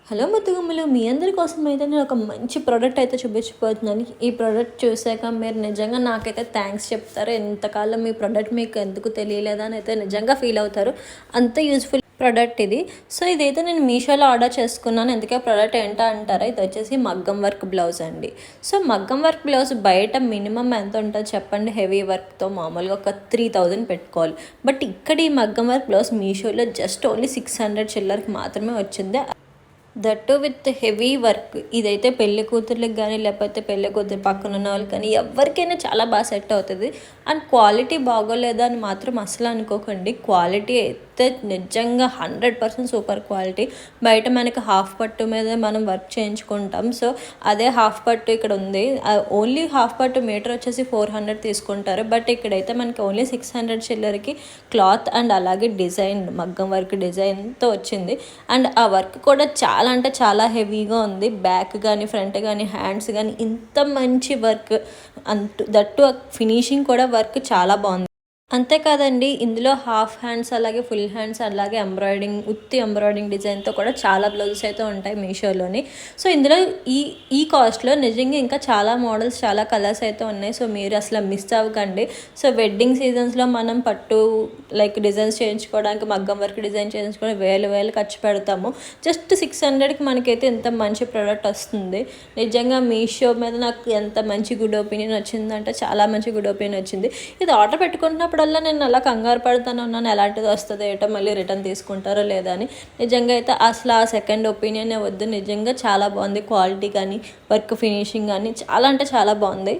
Hello ముద్దుగుమ్మలు, మీ అందరి కోసం అయితే నేను ఒక మంచి ప్రోడక్ట్ అయితే చూపించిపోతున్నాను. ఈ ప్రోడక్ట్ చూసాక మీరు నిజంగా నాకైతే థ్యాంక్స్ చెప్తారు. ఎంతకాలం మీ ప్రోడక్ట్ మీకు ఎందుకు తెలియలేదా అని అయితే నిజంగా ఫీల్ అవుతారు. అంత యూజ్ఫుల్ ప్రోడక్ట్ ఇది. సో ఇదైతే నేను మీషోలో ఆర్డర్ చేసుకున్నాను. ఎందుకే ప్రోడక్ట్ ఏంటో అంటారా, ఇది వచ్చేసి మగ్గం వర్క్ బ్లౌజ్ అండి. సో మగ్గం వర్క్ బ్లౌజ్ బయట మినిమం ఎంత ఉంటుందో చెప్పండి. హెవీ వర్క్తో మామూలుగా ఒక 3000 పెట్టుకోవాలి. బట్ ఇక్కడ ఈ మగ్గం వర్క్ బ్లౌజ్ మీషోలో జస్ట్ ఓన్లీ 600 చిల్లర్కి మాత్రమే వచ్చింది. That with heavy work. ఇదైతే పెళ్లి కూతుర్లకు కానీ లేకపోతే పెళ్లి కూతురు పక్కన ఉన్న వాళ్ళు కానీ ఎవరికైనా చాలా బాగా సెట్ అవుతుంది. అండ్ క్వాలిటీ బాగోలేదా అని మాత్రం అసలు అనుకోకండి. క్వాలిటీ అయితే నిజంగా 100% సూపర్ క్వాలిటీ. బయట మనకి హాఫ్ పట్టు మీద మనం వర్క్ చేయించుకుంటాం. సో అదే హాఫ్ పట్టు ఇక్కడ ఉంది. ఓన్లీ హాఫ్ పట్టు మీటర్ వచ్చేసి 400 తీసుకుంటారు. బట్ ఇక్కడైతే మనకి ఓన్లీ 600 చిల్లర్కి క్లాత్ అండ్ అలాగే డిజైన్, మగ్గం వర్క్ డిజైన్తో వచ్చింది. అండ్ ఆ వర్క్ కూడా చాలా అంటే చాలా హెవీగా ఉంది. బ్యాక్ కానీ ఫ్రంట్ కానీ హ్యాండ్స్ కానీ ఇంత మంచి వర్క్, దట్టు ఫినిషింగ్ కూడా వర్క్ చాలా బాగుంది. అంతేకాదండి, ఇందులో హాఫ్ హ్యాండ్స్ అలాగే ఫుల్ హ్యాండ్స్ అలాగే ఎంబ్రాయిడింగ్ డిజైన్తో కూడా చాలా బ్లౌజెస్ అయితే ఉంటాయి మీషోలోని. సో ఇందులో ఈ కాస్ట్లో నిజంగా ఇంకా చాలా మోడల్స్, చాలా కలర్స్ అయితే ఉన్నాయి. సో మీరు అసలు మిస్ అవ్వకండి. సో వెడ్డింగ్ సీజన్స్లో మనం పట్టు లైక్ డిజైన్స్ చేయించుకోవడానికి, మగ్గం వర్క్ డిజైన్ చేయించుకోవడానికి వేలు ఖర్చు పెడతాము. జస్ట్ 600కి మనకైతే ఎంత మంచి ప్రోడక్ట్ వస్తుంది. నిజంగా మీషో మీద నాకు ఎంత మంచి గుడ్ ఒపీనియన్ వచ్చిందంటే చాలా మంచి గుడ్ ఒపీనియన్ వచ్చింది. ఇది ఆర్డర్ పెట్టుకుంటున్నప్పుడు నేను అలా కంగారు పడుతూనే ఉన్నాను, ఎలాంటిది వస్తుందో ఏటో, మళ్ళీ రిటర్న్ తీసుకుంటారో లేదా అని. నిజంగా అయితే అసలు ఆ సెకండ్ ఒపీనియనే వద్దు. నిజంగా చాలా బాగుంది. క్వాలిటీ కానీ వర్క్ ఫినిషింగ్ కానీ చాలా అంటే చాలా బాగుంది.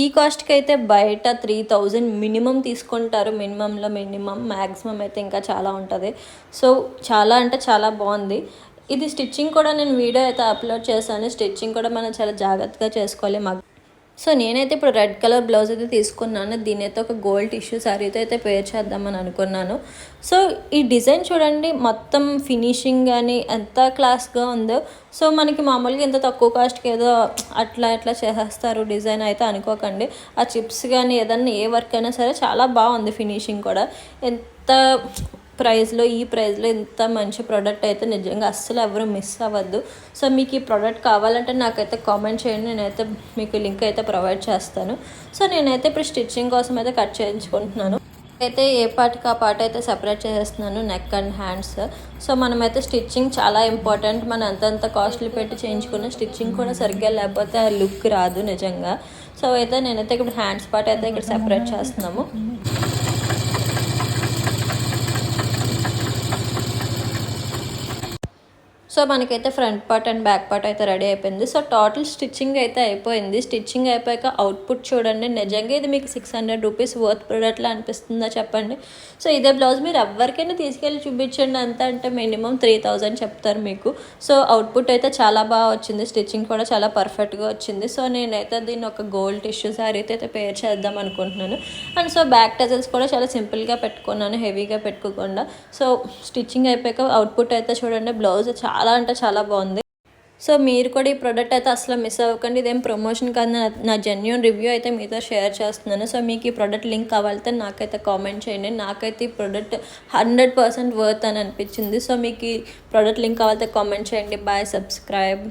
ఈ కాస్ట్కి అయితే బయట 3000 మినిమం తీసుకుంటారు. మినిమం మ్యాక్సిమం అయితే ఇంకా చాలా ఉంటుంది. సో చాలా అంటే చాలా బాగుంది. ఇది స్టిచ్చింగ్ కూడా నేను వీడియో అయితే అప్లోడ్ చేశాను. స్టిచ్చింగ్ కూడా మనం చాలా జాగ్రత్తగా చేసుకోవాలి. సో నేనైతే ఇప్పుడు రెడ్ కలర్ బ్లౌజ్ అయితే తీసుకున్నాను. దీని అయితే ఒక గోల్డ్ టిష్యూ శారీతో అయితే పేర్ చేద్దామని అనుకున్నాను. సో ఈ డిజైన్ చూడండి, మొత్తం ఫినిషింగ్ కానీ ఎంత క్లాస్గా ఉందో. సో మనకి మామూలుగా ఎంత తక్కువ కాస్ట్కి ఏదో అట్లా చేసేస్తారు డిజైన్ అయితే అనుకోకండి. ఆ చిప్స్ కానీ ఏదన్నా ఏ వర్క్ అయినా సరే చాలా బాగుంది. ఫినిషింగ్ కూడా ఎంత ఈ ప్రైస్లో ఇంత మంచి ప్రోడక్ట్ అయితే నిజంగా అస్సలు ఎవరు మిస్ అవ్వద్దు. సో మీకు ఈ ప్రోడక్ట్ కావాలంటే నాకైతే కామెంట్ చేయండి, నేనైతే మీకు లింక్ అయితే ప్రొవైడ్ చేస్తాను. సో నేనైతే ఇప్పుడు స్టిచ్చింగ్ కోసం అయితే కట్ చేయించుకుంటున్నాను. అయితే ఏ పార్ట్కి ఆ పార్ట్ అయితే సెపరేట్ చేసేస్తున్నాను, నెక్ అండ్ హ్యాండ్స్. సో మనమైతే స్టిచ్చింగ్ చాలా ఇంపార్టెంట్. మనం అంతంత కాస్ట్లీ పెట్టి చేయించుకున్న స్టిచ్చింగ్ కూడా సరిగ్గా లేకపోతే ఆ లుక్ రాదు నిజంగా. సో అయితే నేనైతే ఇప్పుడు హ్యాండ్స్ పార్ట్ అయితే ఇక్కడ సెపరేట్ చేస్తున్నాము. సో మనకైతే front part and back part అయితే రెడీ అయిపోయింది. సో టోటల్ స్టిచ్చింగ్ అయితే అయిపోయింది. స్టిచ్చింగ్ అయిపోయాక అవుట్పుట్ చూడండి. నిజంగా ఇది మీకు 600 రూపీస్ వర్త్ ప్రోడక్ట్లా అనిపిస్తుందా చెప్పండి. సో ఇదే బ్లౌజ్ మీరు ఎవరికైనా తీసుకెళ్ళి చూపించండి, అంత అంటే మినిమం 3000 చెప్తారు మీకు. సో అవుట్పుట్ అయితే చాలా బాగా వచ్చింది. స్టిచ్చింగ్ కూడా చాలా పర్ఫెక్ట్గా వచ్చింది. సో నేనైతే దీన్ని ఒక గోల్డ్ టిష్యూ శారీతో అయితే పేర్ చేద్దాం అనుకుంటున్నాను. అండ్ సో బ్యాక్ టజల్స్ కూడా చాలా సింపుల్గా పెట్టుకున్నాను, హెవీగా పెట్టుకోకుండా. సో స్టిచ్చింగ్ అయిపోయాక అవుట్పుట్ అయితే చూడండి, బ్లౌజ్ చాలా అంటే చాలా బాగుంది. సో మీరు కూడా ఈ ప్రోడక్ట్ అయితే అసలు మిస్ అవ్వకండి. ఇదేం ప్రమోషన్ కాదు, నా జెన్యూన్ రివ్యూ అయితే మీతో షేర్ చేస్తున్నాను. సో మీకు ఈ ప్రోడక్ట్ లింక్ కావాలంటే నాకైతే కామెంట్ చేయండి. నాకైతే ఈ ప్రోడక్ట్ 100% వర్త్ అని అనిపించింది. సో మీకు ఈ ప్రోడక్ట్ లింక్ కావాలంటే కామెంట్ చేయండి. Bye, subscribe.